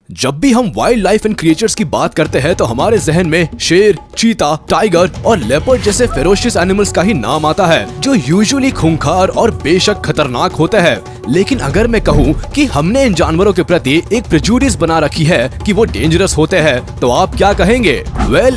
जब भी हम वाइल्ड लाइफ एंड क्रिएचर्स की बात करते हैं तो हमारे जहन में शेर, चीता, टाइगर और लेपर्ड जैसे फेरोशियस एनिमल्स का ही नाम आता है, जो यूजुअली खूंखार और बेशक खतरनाक होते हैं। लेकिन अगर मैं कहूँ कि हमने इन जानवरों के प्रति एक प्रेजुडिस बना रखी है कि वो डेंजरस होते हैं, तो आप क्या कहेंगे?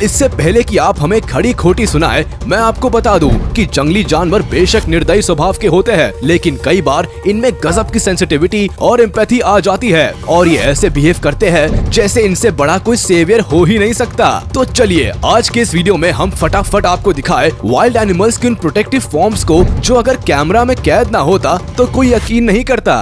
इससे पहले कि आप हमें खड़ी खोटी सुनाए, मैं आपको बता दूं कि जंगली जानवर बेशक निर्दयी स्वभाव के होते हैं, लेकिन कई बार इनमें गजब की सेंसिटिविटी और एम्पैथी आ जाती है और ये ऐसे बिहेव करते हैं जैसे इनसे बड़ा कोई सेवियर हो ही नहीं सकता। तो चलिए आज के इस वीडियो में हम फटाफट आपको दिखाए वाइल्ड एनिमल्स के उन प्रोटेक्टिव फॉर्म्स को जो अगर कैमरा में कैद ना होता तो कोई यकीन नहीं करता।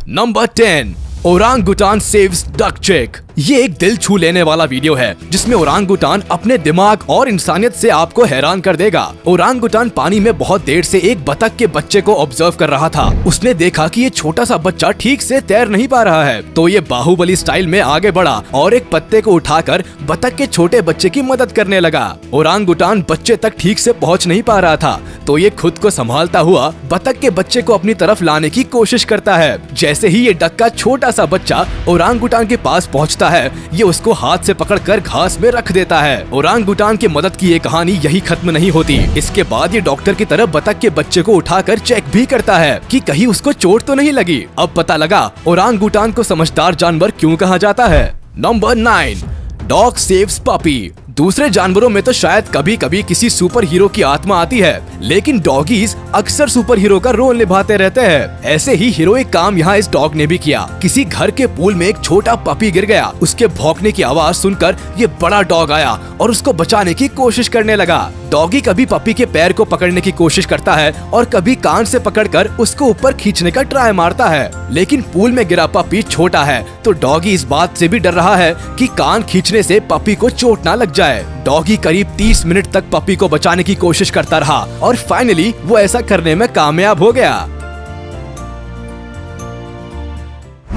नंबर 10, ओरांगुटान सेव्स डक चिक। ये एक दिल छू लेने वाला वीडियो है जिसमें ओरांगुटान अपने दिमाग और इंसानियत से आपको हैरान कर देगा। ओरांगुटान पानी में बहुत देर से एक बतख के बच्चे को ऑब्जर्व कर रहा था। उसने देखा कि ये छोटा सा बच्चा ठीक से तैर नहीं पा रहा है, तो ये बाहुबली स्टाइल में आगे बढ़ा और एक पत्ते को उठाकर बतख के छोटे बच्चे की मदद करने लगा। ओरांगुटान बच्चे तक ठीक से पहुँच नहीं पा रहा था, तो ये खुद को संभालता हुआ बतख के बच्चे को अपनी तरफ लाने की कोशिश करता है। जैसे ही ये डक का छोटा सा बच्चा ओरांगुटान के पास पहुँचता है, ये उसको हाथ से पकड़कर घास में रख देता है। ओरांगुटान की मदद की ये कहानी यही खत्म नहीं होती। इसके बाद ये डॉक्टर की तरफ बतख के बच्चे को उठाकर चेक भी करता है कि कहीं उसको चोट तो नहीं लगी। अब पता लगा ओरांगुटान को समझदार जानवर क्यों कहा जाता है। Number 9, dog saves puppy. दूसरे जानवरों में तो शायद कभी कभी किसी सुपर हीरो की आत्मा आती है, लेकिन डॉगीज अक्सर सुपर हीरो का रोल निभाते रहते हैं। ऐसे ही हीरोइक काम यहाँ इस डॉग ने भी किया। किसी घर के पूल में एक छोटा पपी गिर गया। उसके भौंकने की आवाज सुनकर ये बड़ा डॉग आया और उसको बचाने की कोशिश करने लगा। डॉगी कभी पपी के पैर को पकड़ने की कोशिश करता है और कभी कान से पकड़कर उसको ऊपर खींचने का ट्राई मारता है, लेकिन पूल में गिरा पपी छोटा है, तो डॉगी इस बात से भी डर रहा है कि कान खींचने से पपी को चोट ना लग जाए। डॉगी करीब 30 मिनट तक पपी को बचाने की कोशिश करता रहा और फाइनली वो ऐसा करने में कामयाब हो गया।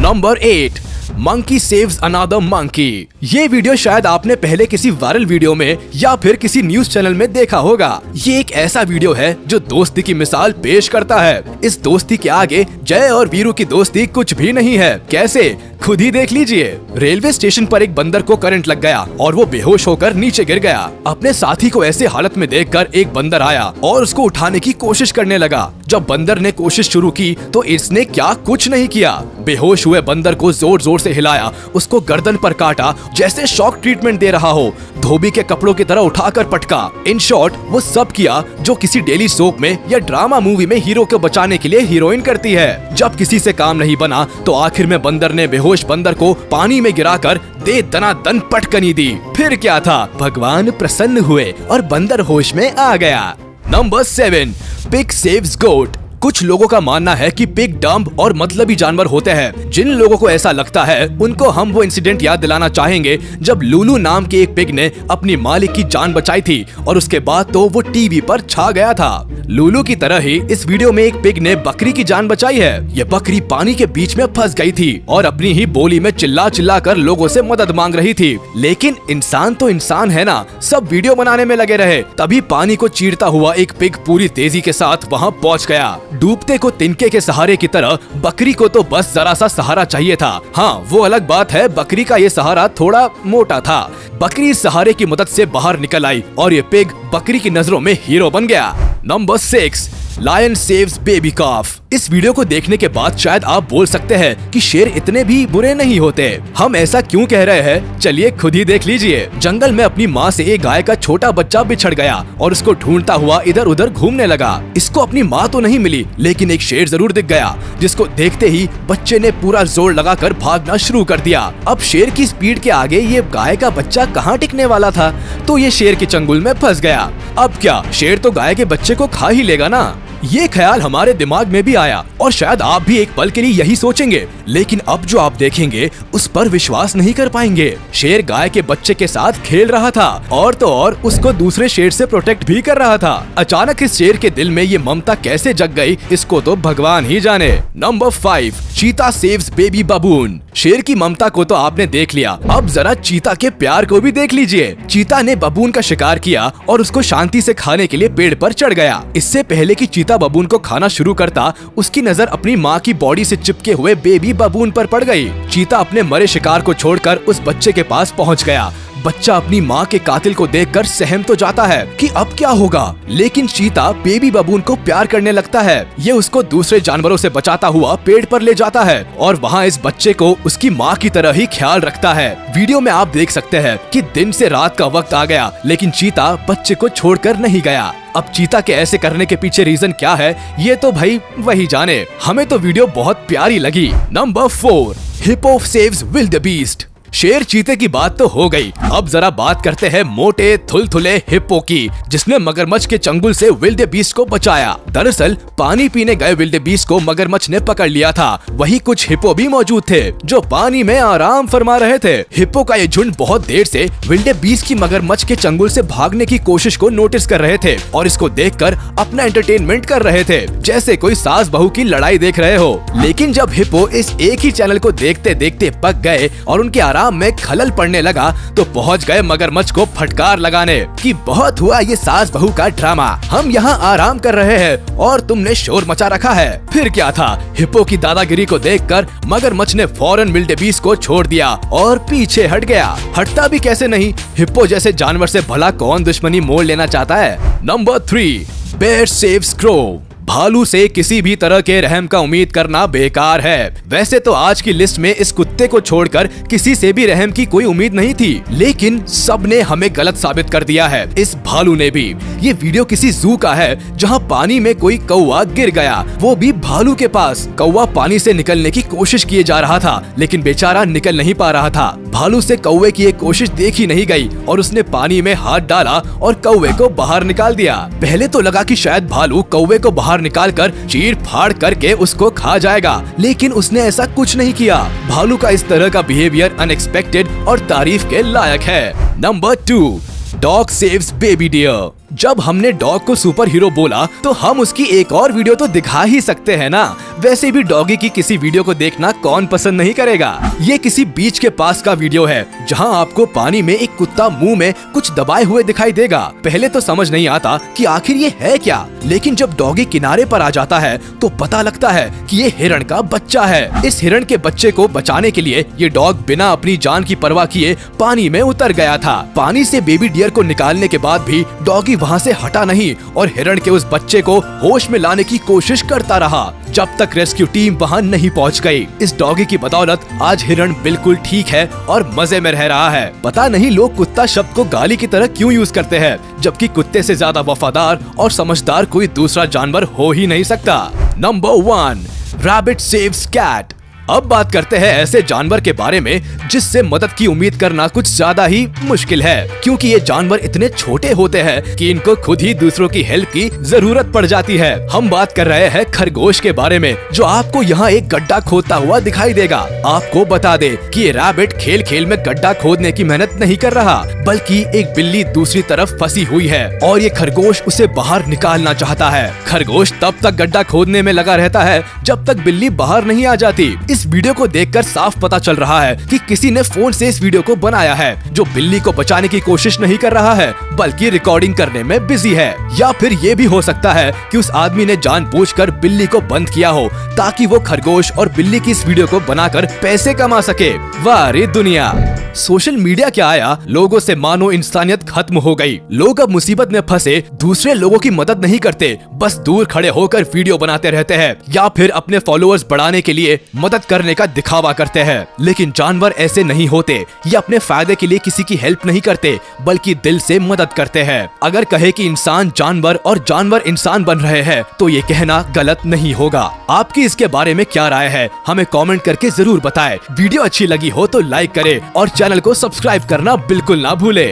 Number 8, monkey saves another monkey. ये वीडियो शायद आपने पहले किसी वायरल वीडियो में या फिर किसी न्यूज चैनल में देखा होगा। ये एक ऐसा वीडियो है जो दोस्ती की मिसाल पेश करता है। इस दोस्ती के आगे जय और वीरू की दोस्ती कुछ भी नहीं है। कैसे, खुद ही देख लीजिए। रेलवे स्टेशन पर एक बंदर को करंट लग गया और वो बेहोश होकर नीचे गिर गया। अपने साथी को ऐसे हालत में देखकर एक बंदर आया और उसको उठाने की कोशिश करने लगा। जब बंदर ने कोशिश शुरू की तो इसने क्या कुछ नहीं किया। बेहोश हुए बंदर को जोर जोर से हिलाया, उसको गर्दन पर काटा जैसे शॉक ट्रीटमेंट दे रहा हो, धोबी के कपड़ों की तरह उठाकर पटका। इन शॉर्ट वो सब किया जो किसी डेली सोप में या ड्रामा मूवी में हीरो को बचाने के लिए हीरोइन करती है। जब किसी से काम नहीं बना तो आखिर में बंदर ने बेहोश बंदर को पानी में गिराकर दे दनादन पटकनी दी। फिर क्या था, भगवान प्रसन्न हुए और बंदर होश में आ गया। नंबर 7, पिग सेव्स गोट। कुछ लोगों का मानना है कि पिग डम्ब और मतलबी जानवर होते हैं। जिन लोगों को ऐसा लगता है उनको हम वो इंसिडेंट याद दिलाना चाहेंगे जब लूलू नाम के एक पिग ने अपनी मालिक की जान बचाई थी और उसके बाद तो वो टीवी पर छा गया था। लूलू की तरह ही इस वीडियो में एक पिग ने बकरी की जान बचाई है। ये बकरी पानी के बीच में फंस गई थी और अपनी ही बोली में चिल्ला चिल्ला कर लोगों से मदद मांग रही थी, लेकिन इंसान तो इंसान है ना। सब वीडियो बनाने में लगे रहे, तभी पानी को चीरता हुआ एक पिग पूरी तेजी के साथ वहाँ पहुँच गया। डूबते को तिनके के सहारे की तरह बकरी को तो बस जरा सा सहारा चाहिए था। हाँ, वो अलग बात है, बकरी का ये सहारा थोड़ा मोटा था। बकरी इस सहारे की मदद से बाहर निकल आई और ये पिग बकरी की नजरों में हीरो बन गया। नंबर 6, लायन सेव्स बेबी कॉफ। इस वीडियो को देखने के बाद शायद आप बोल सकते हैं कि शेर इतने भी बुरे नहीं होते। हम ऐसा क्यों कह रहे हैं, चलिए खुद ही देख लीजिए। जंगल में अपनी माँ से एक गाय का छोटा बच्चा बिछड़ गया और उसको ढूंढता हुआ इधर उधर घूमने लगा। इसको अपनी माँ तो नहीं मिली, लेकिन एक शेर जरूर दिख गया, जिसको देखते ही बच्चे ने पूरा जोर लगाकर भागना शुरू कर दिया। अब शेर की स्पीड के आगे ये गाय का बच्चा कहाँ टिकने वाला था, तो ये शेर के चंगुल में फंस गया। अब क्या, शेर तो गाय के बच्चे को खा ही लेगा ना। ये ख्याल हमारे दिमाग में भी आया और शायद आप भी एक पल के लिए यही सोचेंगे, लेकिन अब जो आप देखेंगे उस पर विश्वास नहीं कर पाएंगे। शेर गाय के बच्चे के साथ खेल रहा था और तो और उसको दूसरे शेर से प्रोटेक्ट भी कर रहा था। अचानक इस शेर के दिल में ये ममता कैसे जग गई, इसको तो भगवान ही जाने। नंबर 5, चीता सेव्स बेबी बबून। शेर की ममता को तो आपने देख लिया, अब जरा चीता के प्यार को भी देख लीजिए। चीता ने बबून का शिकार किया और उसको शांति से खाने के लिए पेड़ पर चढ़ गया। इससे पहले कि चीता बबून को खाना शुरू करता, उसकी नजर अपनी माँ की बॉडी से चिपके हुए बेबी बबून पर पड़ गई। चीता अपने मरे शिकार को छोड़कर उस बच्चे के पास पहुंच गया। बच्चा अपनी माँ के कातिल को देखकर सहम तो जाता है कि अब क्या होगा, लेकिन चीता बेबी बबून को प्यार करने लगता है। ये उसको दूसरे जानवरों से बचाता हुआ पेड़ पर ले जाता है और वहाँ इस बच्चे को उसकी माँ की तरह ही ख्याल रखता है। वीडियो में आप देख सकते हैं कि दिन से रात का वक्त आ गया, लेकिन चीता बच्चे को छोड़कर नहीं गया। अब चीता के ऐसे करने के पीछे रीजन क्या है, ये तो भाई वही जाने। हमें तो वीडियो बहुत प्यारी लगी। Number 4, hippo saves wildebeest. शेर चीते की बात तो हो गई, अब जरा बात करते हैं मोटे थुलथुले हिप्पो की, जिसने मगरमच्छ के चंगुल से विल्डेबीस्ट को बचाया। दरअसल पानी पीने गए विल्डेबीस्ट को मगरमच्छ ने पकड़ लिया था। वहीं कुछ हिप्पो भी मौजूद थे जो पानी में आराम फरमा रहे थे। हिप्पो का ये झुंड बहुत देर से विल्डेबीस्ट की मगरमच्छ के चंगुल से भागने की कोशिश को नोटिस कर रहे थे और इसको देखकर अपना एंटरटेनमेंट कर रहे थे, जैसे कोई सास बहू की लड़ाई देख रहे हो। लेकिन जब हिप्पो इस एक ही चैनल को देखते देखते पक गए और उनके आराम में खलल पड़ने लगा, तो पहुंच गए मगरमच्छ को फटकार लगाने कि बहुत हुआ ये सास बहू का ड्रामा, हम यहाँ आराम कर रहे हैं और तुमने शोर मचा रखा है। फिर क्या था, हिप्पो की दादागिरी को देखकर मगरमच्छ ने फौरन विल्डेबीस्ट को छोड़ दिया और पीछे हट गया। हटता भी कैसे नहीं, हिप्पो जैसे जानवर से भला कौन दुश्मनी मोल लेना चाहता है। Number 3, bear saves crow. भालू से किसी भी तरह के रहम का उम्मीद करना बेकार है। वैसे तो आज की लिस्ट में इस कुत्ते को छोड़कर किसी से भी रहम की कोई उम्मीद नहीं थी, लेकिन सबने हमें गलत साबित कर दिया है, इस भालू ने भी। ये वीडियो किसी जू का है जहां पानी में कोई कौवा गिर गया, वो भी भालू के पास। कौवा पानी से निकलने की कोशिश किए जा रहा था, लेकिन बेचारा निकल नहीं पा रहा था। भालू से कौवे की एक कोशिश देखी नहीं गई और उसने पानी में हाथ डाला और कौवे को बाहर निकाल दिया। पहले तो लगा कि शायद भालू कौवे को बाहर निकालकर चीर फाड़ करके उसको खा जाएगा, लेकिन उसने ऐसा कुछ नहीं किया। भालू का इस तरह का बिहेवियर अनएक्सपेक्टेड और तारीफ के लायक है। Number 2, dog saves baby deer. जब हमने डॉग को सुपर हीरो बोला तो हम उसकी एक और वीडियो तो दिखा ही सकते हैं ना। वैसे भी डॉगी की किसी वीडियो को देखना कौन पसंद नहीं करेगा। ये किसी बीच के पास का वीडियो है जहां आपको पानी में एक कुत्ता मुंह में कुछ दबाए हुए दिखाई देगा। पहले तो समझ नहीं आता कि आखिर ये है क्या, लेकिन जब डॉगी किनारे पर आ जाता है तो पता लगता है कि ये हिरण का बच्चा है। इस हिरण के बच्चे को बचाने के लिए ये डॉग बिना अपनी जान की परवाह किए पानी में उतर गया था। पानी से बेबी डियर को निकालने के बाद भी डॉगी वहाँ से हटा नहीं और हिरण के उस बच्चे को होश में लाने की कोशिश करता रहा जब तक रेस्क्यू टीम वहाँ नहीं पहुँच गई। इस डॉगी की बदौलत आज हिरण बिल्कुल ठीक है और मजे में रह रहा है। पता नहीं लोग कुत्ता शब्द को गाली की तरह क्यों यूज करते हैं, जबकि कुत्ते से ज्यादा वफादार और समझदार कोई दूसरा जानवर हो ही नहीं सकता। Number 1, rabbit saves cat. अब बात करते हैं ऐसे जानवर के बारे में जिससे मदद की उम्मीद करना कुछ ज्यादा ही मुश्किल है, क्योंकि ये जानवर इतने छोटे होते हैं कि इनको खुद ही दूसरों की हेल्प की जरूरत पड़ जाती है। हम बात कर रहे हैं खरगोश के बारे में, जो आपको यहाँ एक गड्ढा खोदता हुआ दिखाई देगा। आपको बता दे कि ये रैबिट खेल खेल में गड्ढा खोदने की मेहनत नहीं कर रहा, बल्कि एक बिल्ली दूसरी तरफ फंसी हुई है और ये खरगोश उसे बाहर निकालना चाहता है। खरगोश तब तक गड्ढा खोदने में लगा रहता है जब तक बिल्ली बाहर नहीं आ जाती। इस वीडियो को देखकर साफ पता चल रहा है कि किसी ने फोन से इस वीडियो को बनाया है, जो बिल्ली को बचाने की कोशिश नहीं कर रहा है बल्कि रिकॉर्डिंग करने में बिजी है। या फिर ये भी हो सकता है कि उस आदमी ने जानबूझकर बिल्ली को बंद किया हो ताकि वो खरगोश और बिल्ली की इस वीडियो को बनाकर पैसे कमा सके। वाह रे दुनिया, सोशल मीडिया क्या आया, लोगों से मानो इंसानियत खत्म हो गई। लोग अब मुसीबत में फंसे दूसरे लोगों की मदद नहीं करते, बस दूर खड़े होकर वीडियो बनाते रहते हैं या फिर अपने फॉलोअर्स बढ़ाने के लिए मदद करने का दिखावा करते हैं। लेकिन जानवर ऐसे नहीं होते, ये अपने फायदे के लिए किसी की हेल्प नहीं करते बल्कि दिल से मदद करते हैं। अगर कहे कि इंसान जानवर और जानवर इंसान बन रहे हैं तो ये कहना गलत नहीं होगा। आपकी इसके बारे में क्या राय है, हमें कमेंट करके जरूर बताएं। वीडियो अच्छी लगी हो तो लाइक करें और चैनल को सब्सक्राइब करना बिल्कुल ना भूले।